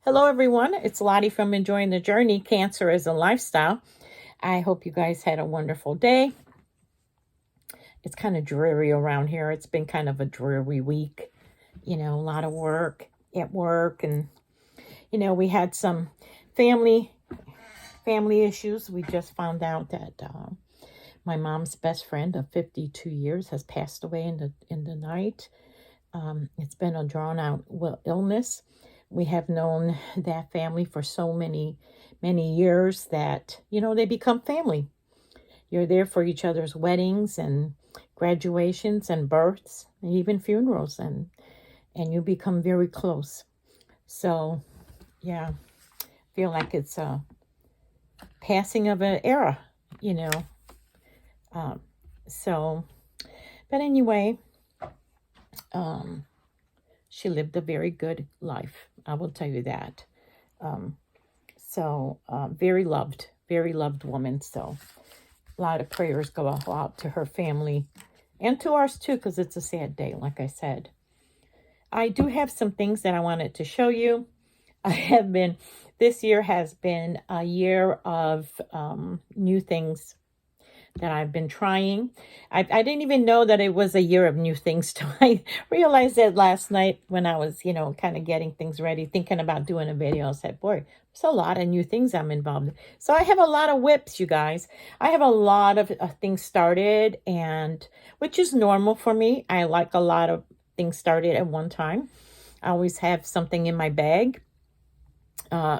Hello, everyone. It's Lottie from Enjoying the Journey, Cancer as a Lifestyle. I hope you guys had a wonderful day. It's kind of dreary around here. It's been kind of a dreary week. A lot of work at work. And, we had some family issues. We just found out that my mom's best friend of 52 years has passed away in the night. It's been a drawn-out illness. We have known that family for so many years that, they become family. You're there for each other's weddings and graduations and births and even funerals, and you become very close. So, yeah, feel like it's a passing of an era, But anyway, she lived a very good life. I will tell you that. Very loved woman. So a lot of prayers go out to her family and to ours too, because it's a sad day, like I said. I do have some things that I wanted to show you. This year has been a year of new things that I've been trying. I didn't even know that it was a year of new things till I realized that last night when I was, kind of getting things ready, thinking about doing a video. I said, boy, there's a lot of new things I'm involved in. So I have a lot of whips, you guys. I have a lot of things started, and which is normal for me. I like a lot of things started at one time. I always have something in my bag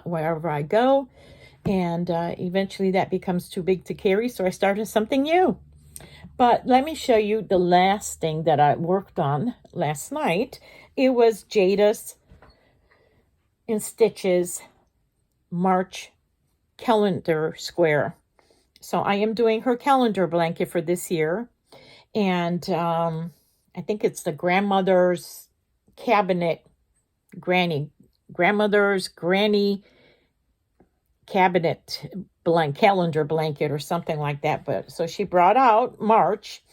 wherever I go. And eventually that becomes too big to carry, so I started something new. But let me show you the last thing that I worked on last night. It was Jada's in Stitches March calendar square. So I am doing her calendar blanket for this year. And I think it's the grandmother's cabinet, grandmother's granny cabinet calendar blanket or something like that. But so she brought out March,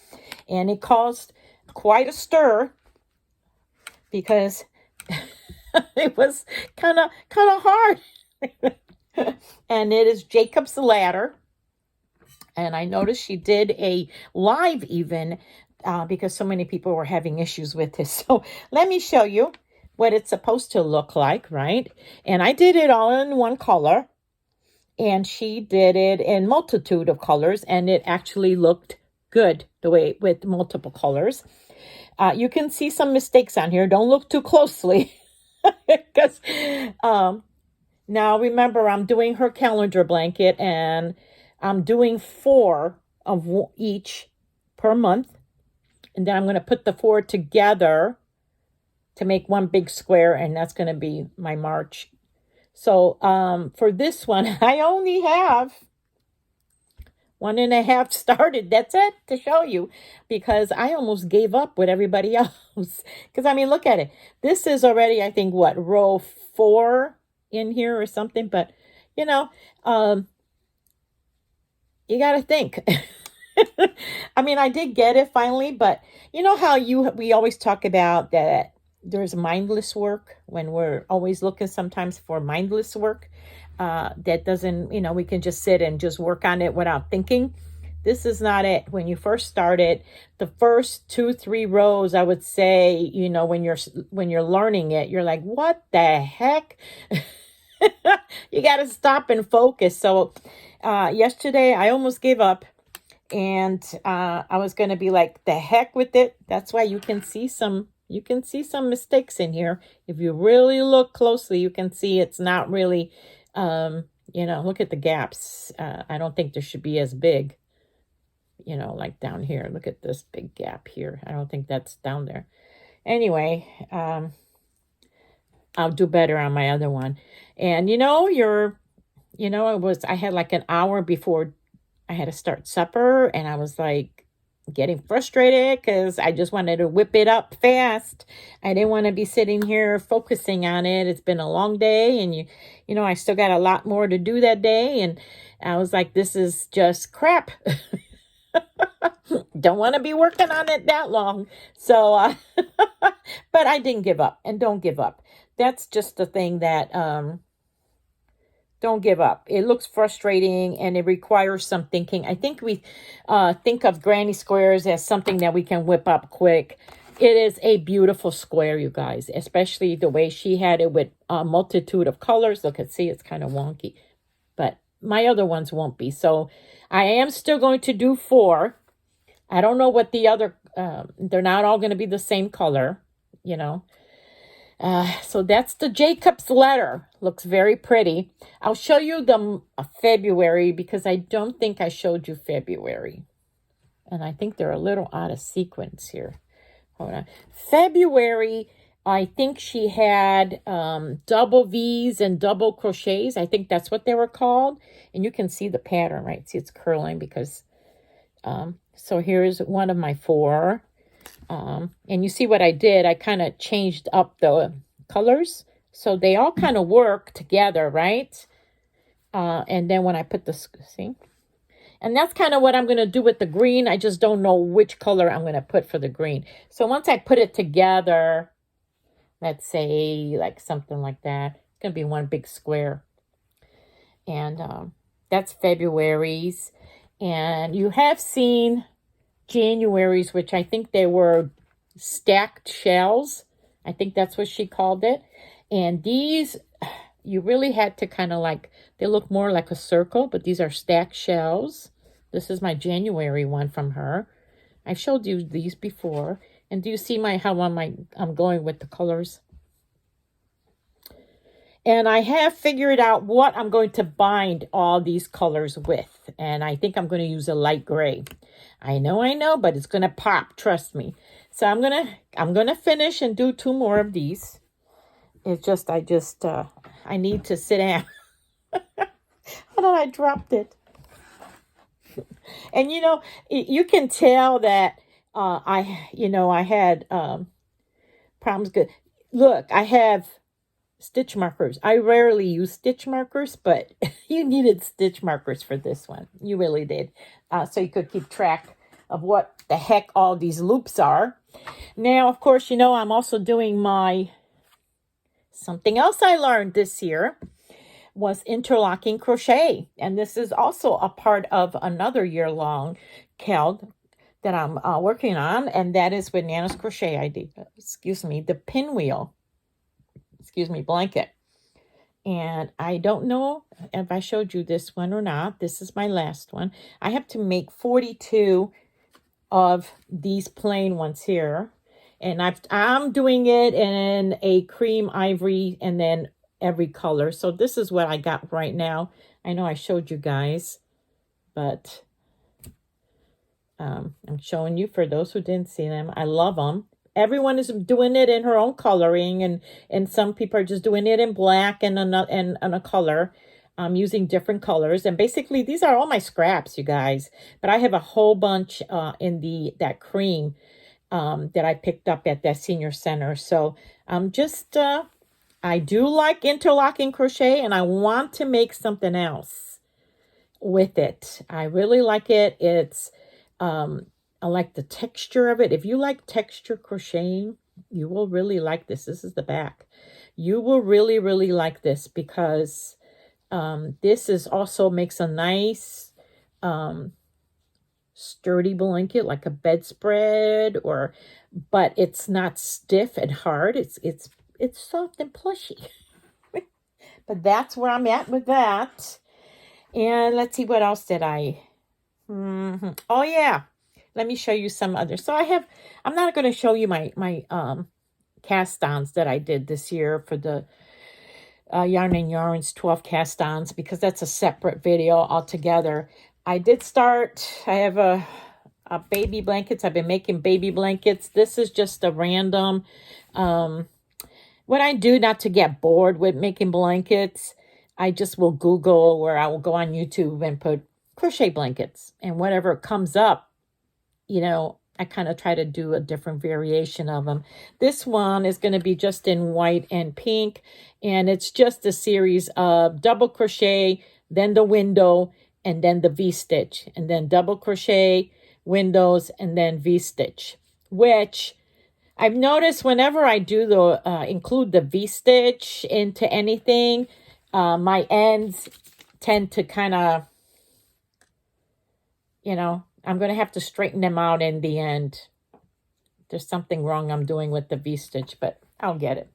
and it caused quite a stir because it was kind of hard. And it is Jacob's Ladder, and I noticed she did a live even because so many people were having issues with this. So let me show you what it's supposed to look like, right? And I did it all in one color. And she did it in multitude of colors, and it actually looked good the way with multiple colors. You can see some mistakes on here. Don't look too closely. Because now remember, I'm doing her calendar blanket, and I'm doing 4 of each per month. And then I'm going to put the 4 together to make one big square, and that's going to be my March. So for this one, I only have 1.5 started. That's it to show you, because I almost gave up with everybody else. Because, I mean, look at it. This is already, I think, row 4 in here or something. But, you got to think. I mean, I did get it finally. But you know how we always talk about that there's mindless work, when we're always looking sometimes for mindless work that doesn't, we can just sit and just work on it without thinking. This is not it. When you first started, the first 2-3 rows, I would say, when you're learning it, you're like, what the heck? You got to stop and focus. So yesterday I almost gave up, and I was going to be like, the heck with it. That's why you can see some mistakes in here. If you really look closely, you can see it's not really, look at the gaps. I don't think there should be as big, like down here. Look at this big gap here. I don't think that's down there. Anyway, I'll do better on my other one. And, I had like an hour before I had to start supper, and I was like, getting frustrated because I just wanted to whip it up fast. I didn't want to be sitting here focusing on it. It's been a long day, and I still got a lot more to do that day, and I was like, this is just crap. Don't want to be working on it that long. So but I didn't give up, and don't give up. that's just the thing that, don't give up. It looks frustrating and it requires some thinking. I think we think of granny squares as something that we can whip up quick. It is a beautiful square, you guys, especially the way she had it with a multitude of colors. Look, see, it's kind of wonky, but my other ones won't be. So I am still going to do 4. I don't know what the other, they're not all going to be the same color, you know. So that's the Jacob's letter. Looks very pretty. I'll show you the February because I don't think I showed you February. And I think they're a little out of sequence here. Hold on. February, I think she had double V's and double crochets. I think that's what they were called. And you can see the pattern, right? See, it's curling because, so here's one of my 4. And you see what I did? I kind of changed up the colors. So they all kind of work together, right? And then when I put the, see? And that's kind of what I'm going to do with the green. I just don't know which color I'm going to put for the green. So once I put it together, let's say like something like that. It's going to be one big square. And that's February's. And you have seen January's, which I think they were stacked shells. I think that's what she called it. And these, you really had to kind of like, they look more like a circle, but these are stacked shells. This is my January one from her. I've showed you these before. And do you see how I'm going with the colors? And I have figured out what I'm going to bind all these colors with. And I think I'm going to use a light gray. I know, but it's going to pop, trust me. So I'm going to finish and do 2 more of these. It's just, I need to sit down. Hold on, I dropped it. And you know, you can tell that I had problems. Good. Look, I have stitch markers. I rarely use stitch markers, but you needed stitch markers for this one. You really did. So you could keep track of what the heck all these loops are. Now, of course, you know, I'm also doing something else I learned this year was interlocking crochet. And this is also a part of another year-long CALD that I'm working on. And that is with Nana's Crochet ID. The pinwheel. Blanket. And I don't know if I showed you this one or not. This is my last one. I have to make 42 of these plain ones here. And I'm doing it in a cream ivory and then every color. So this is what I got right now. I know I showed you guys, but I'm showing you for those who didn't see them. I love them. Everyone is doing it in her own coloring, and some people are just doing it in black and a color. I'm using different colors, and basically these are all my scraps, you guys. But I have a whole bunch in that cream that I picked up at that senior center. So I'm just I do like interlocking crochet, and I want to make something else with it. I really like it. It's I like the texture of it. If you like texture crocheting, you will really like this. This is the back. You will really, really like this because this is also makes a nice sturdy blanket, like a bedspread, but it's not stiff and hard. It's soft and plushy. But that's where I'm at with that. And let's see, what else did I? Oh yeah. Let me show you some others. So I'm not going to show you my cast-ons that I did this year for the Yarn and Yarns 12 cast-ons because that's a separate video altogether. I have a baby blankets. I've been making baby blankets. This is just a random, what I do not to get bored with making blankets, I just will Google, or I will go on YouTube and put crochet blankets, and whatever comes up, you know, I kind of try to do a different variation of them. This one is going to be just in white and pink, and it's just a series of double crochet, then the window, and then the V-stitch, and then double crochet, windows, and then V-stitch, which I've noticed whenever I do the include the V-stitch into anything, my ends tend to kind of, I'm going to have to straighten them out in the end. There's something wrong I'm doing with the V-stitch, but I'll get it.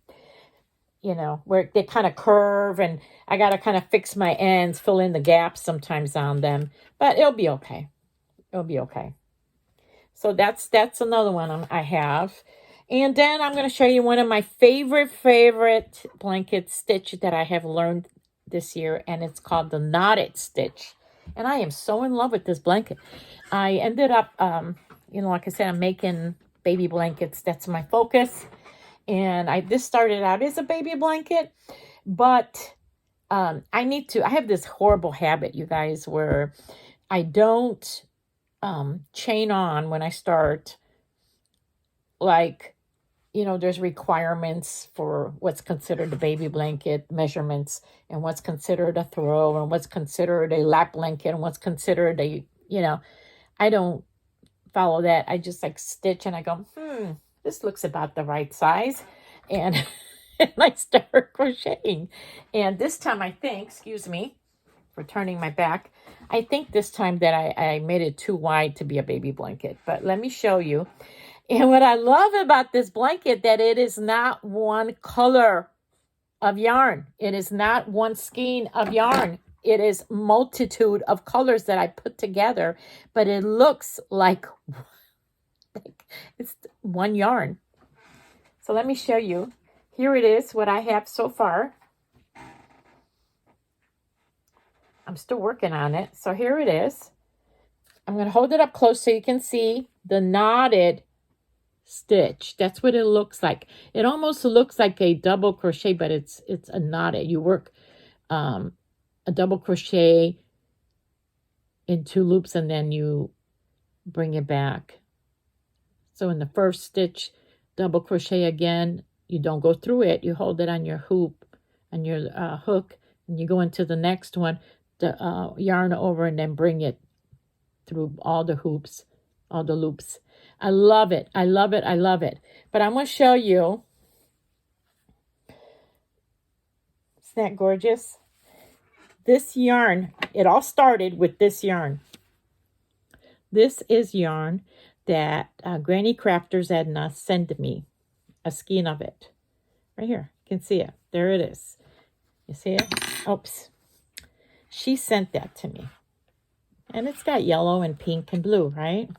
Where they kind of curve, and I got to kind of fix my ends, fill in the gaps sometimes on them, but it'll be okay. It'll be okay. So that's another one I have. And then I'm going to show you one of my favorite blanket stitch that I have learned this year, and it's called the knotted stitch. And I am so in love with this blanket. I ended up, like I said, I'm making baby blankets. That's my focus. And this started out as a baby blanket, but I have this horrible habit, you guys, where I don't chain on when I start. Like, there's requirements for what's considered a baby blanket, measurements, and what's considered a throw, and what's considered a lap blanket, and what's considered I don't follow that. I just stitch, and I go, this looks about the right size. And, and I start crocheting. And this time I think, excuse me for turning my back, I think this time that I made it too wide to be a baby blanket. But let me show you. And what I love about this blanket, that it is not one color of yarn. It is not one skein of yarn. It is multitude of colors that I put together, but it looks like it's one yarn. So let me show you. Here it is, what I have so far. I'm still working on it. So here it is. I'm going to hold it up close so you can see the knotted stitch. That's what it looks like. It almost looks like a double crochet, but it's a knotted. You work a double crochet in 2 loops, and then you bring it back. So in the first stitch, double crochet again. You don't go through it. You hold it on your hoop, on your hook, and you go into the next one, the yarn over, and then bring it through all the hoops, all the loops. I love it. I love it. I love it. But I'm going to show you. Isn't that gorgeous? This yarn, it all started with this yarn. This is yarn that Granny Crafters Edna sent me, a skein of it. Right here. You can see it. There it is. You see it? Oops. She sent that to me. And it's got yellow and pink and blue, right?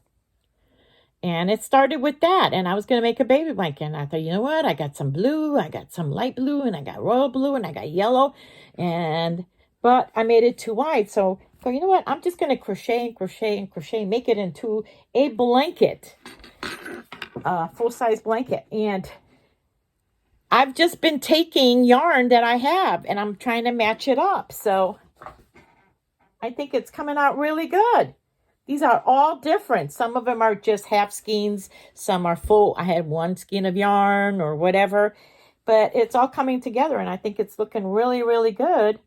And it started with that. And I was going to make a baby blanket. And I thought, you know what? I got some blue. I got some light blue. And I got royal blue. And I got yellow. But I made it too wide. So, you know what? I'm just going to crochet and crochet and crochet. Make it into a blanket. Full-size blanket. And I've just been taking yarn that I have. And I'm trying to match it up. So I think it's coming out really good. These are all different. Some of them are just half skeins. Some are full. I had 1 skein of yarn or whatever. But it's all coming together. And I think it's looking really, really good.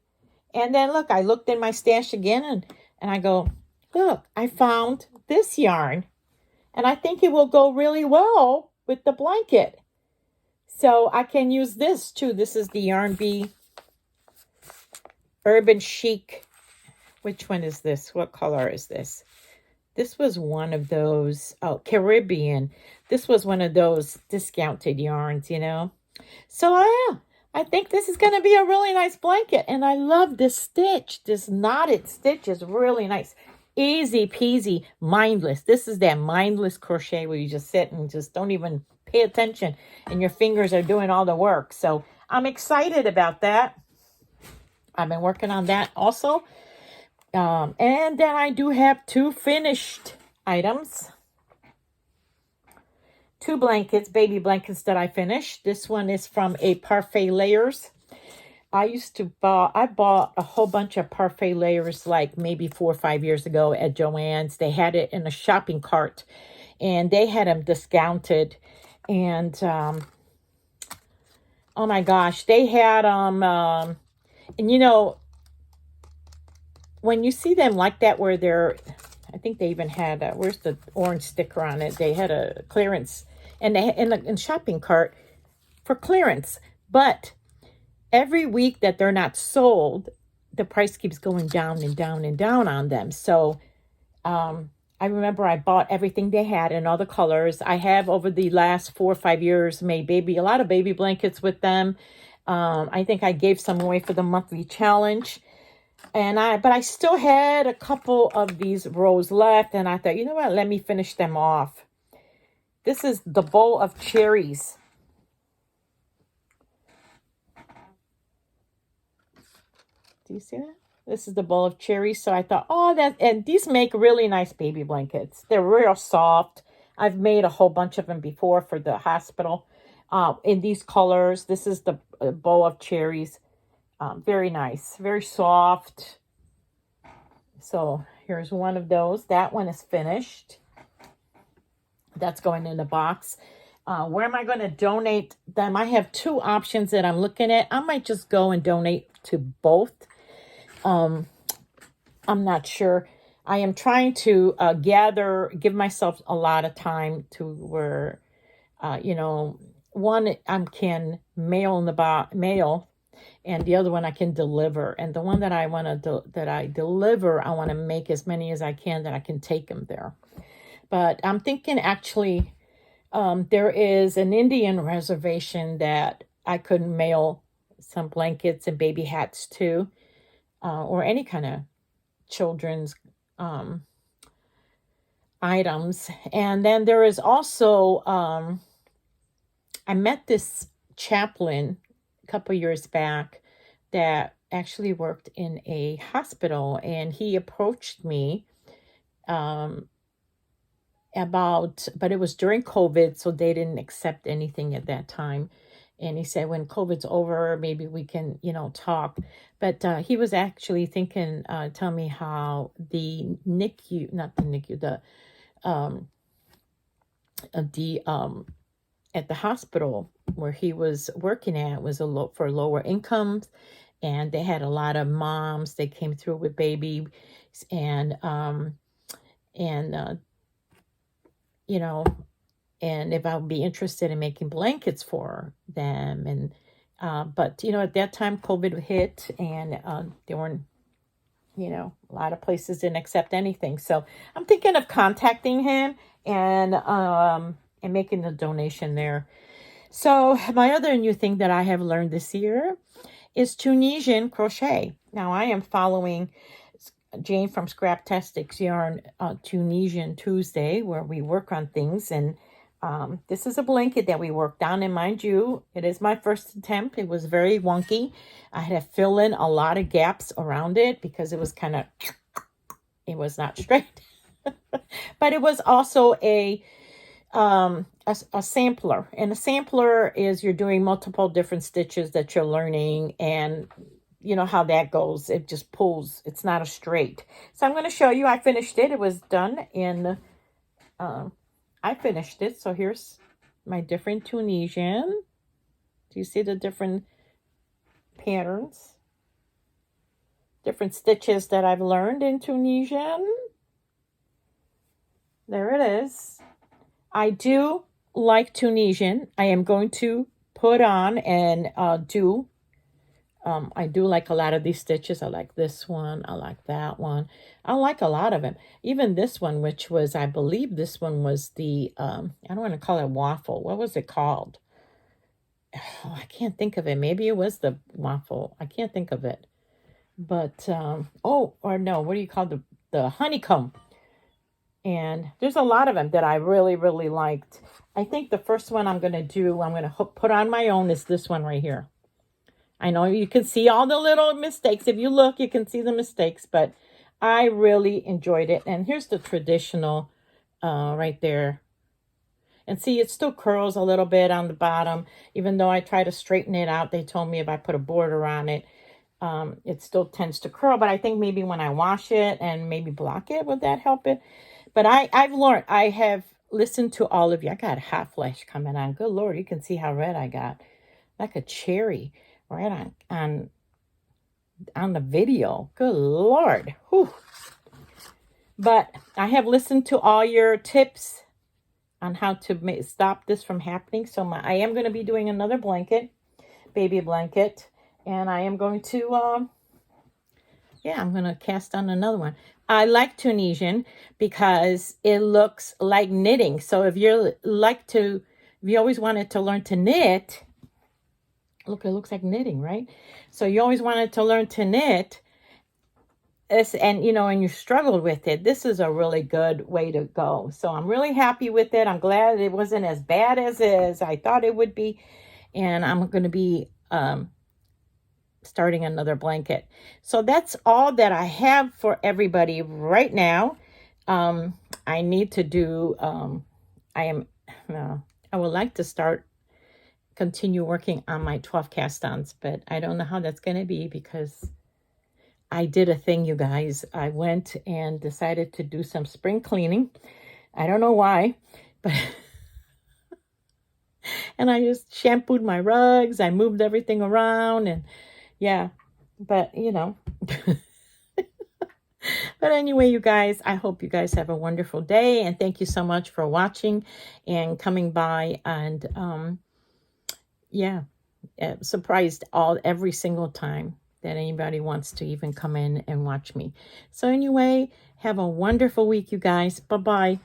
And then, look, I looked in my stash again. And I go, look, I found this yarn. And I think it will go really well with the blanket. So I can use this, too. This is the Yarn Bee Urban Chic. Which one is this? What color is this? This was one of those, Caribbean. This was one of those discounted yarns, So, I think this is going to be a really nice blanket. And I love this stitch. This knotted stitch is really nice. Easy peasy, mindless. This is that mindless crochet where you just sit and just don't even pay attention. And your fingers are doing all the work. So, I'm excited about that. I've been working on that also. And then I do have 2 finished items. 2 blankets, baby blankets that I finished. This one is from a Parfait Layers. I bought a whole bunch of Parfait Layers like maybe 4 or 5 years ago at Joann's. They had it in a shopping cart and they had them discounted. And, oh my gosh, they had them, and when you see them like that where they're, I think they even had, where's the orange sticker on it? They had a clearance and in the shopping cart for clearance. But every week that they're not sold, the price keeps going down and down and down on them. So I remember I bought everything they had in all the colors. I have over the last 4 or 5 years made a lot of baby blankets with them. I think I gave some away for the monthly challenge. But I still had a couple of these rows left, and I thought, you know what, let me finish them off. This is the bowl of cherries. Do you see that? This is the bowl of cherries. So I thought, and these make really nice baby blankets. They're real soft. I've made a whole bunch of them before for the hospital in these colors. This is the bowl of cherries. Very nice, very soft. So here's one of those. That one is finished. That's going in the box. Where am I going to donate them? I have 2 options that I'm looking at. I might just go and donate to both. I'm not sure. I am trying to give myself a lot of time to where, one I can mail, and the other one I can deliver. And the one that I want to deliver, I want to make as many as I can that I can take them there. But I'm thinking actually, there is an Indian reservation that I could mail some blankets and baby hats to, or any kind of children's items. And then there is also, I met this chaplain a couple years back that actually worked in a hospital, and he approached me but it was during COVID, so they didn't accept anything at that time. And he said, when COVID's over, maybe we can, talk. But he was actually thinking, tell me how the NICU, not the NICU, at the hospital where he was working at was for lower incomes. And they had a lot of moms that came through with babies, and if I would be interested in making blankets for them. And but at that time COVID hit, and there weren't, a lot of places didn't accept anything. So I'm thinking of contacting him and making a donation there. So my other new thing that I have learned this year is Tunisian crochet. Now I am following Jane from Scraptastic's Yarn Tunisian Tuesday, where we work on things. And this is a blanket that we worked on. And mind you, it is my first attempt. It was very wonky. I had to fill in a lot of gaps around it because it was it was not straight. But it was also a sampler. And a sampler is you're doing multiple different stitches that you're learning, and you know how that goes. It just pulls. It's not a straight. So I'm going to show you. I finished it. It was done in, I finished it. So here's my different Tunisian. Do you see the different patterns? Different stitches that I've learned in Tunisian. There it is. I do like Tunisian. I am going to put on and do. I do like a lot of these stitches. I like this one. I like that one. I like a lot of them. Even this one, which was, I believe this one was the, I don't want to call it waffle. What was it called? Oh, I can't think of it. Maybe it was the waffle. I can't think of it. But, or no, what do you call the honeycomb? And there's a lot of them that I really, really liked. I think the first one I'm going to put on my own is this one right here. I know you can see all the little mistakes. If you look, you can see the mistakes, but I really enjoyed it. And here's the traditional right there. And see, it still curls a little bit on the bottom. Even though I try to straighten it out, they told me if I put a border on it, it still tends to curl. But I think maybe when I wash it and maybe block it, would that help it? But I've learned, I have listened to all of you. I got hot flash coming on. Good Lord, you can see how red I got. Like a cherry. Right on the video. Good Lord. Whew. But I have listened to all your tips. on how to stop this from happening. So I am going to be doing another blanket, baby blanket, and I am going to, yeah, I'm going to cast on another one. I like Tunisian because it looks like knitting. So if you always wanted to learn to knit, look, it looks like knitting, right? So you always wanted to learn to knit, and you struggled with it. This is a really good way to go. So I'm really happy with it. I'm glad it wasn't as bad as I thought it would be. And I'm going to be starting another blanket. So that's all that I have for everybody right now. I need to do, I would like to continue working on my 12 cast-ons, but I don't know how that's going to be because I did a thing, you guys. I went and decided to do some spring cleaning. I don't know why, but and I just shampooed my rugs. I moved everything around, and yeah, but but anyway, you guys, I hope you guys have a wonderful day, and thank you so much for watching and coming by, and yeah, surprised every single time that anybody wants to even come in and watch me. So anyway, have a wonderful week, you guys. Bye-bye.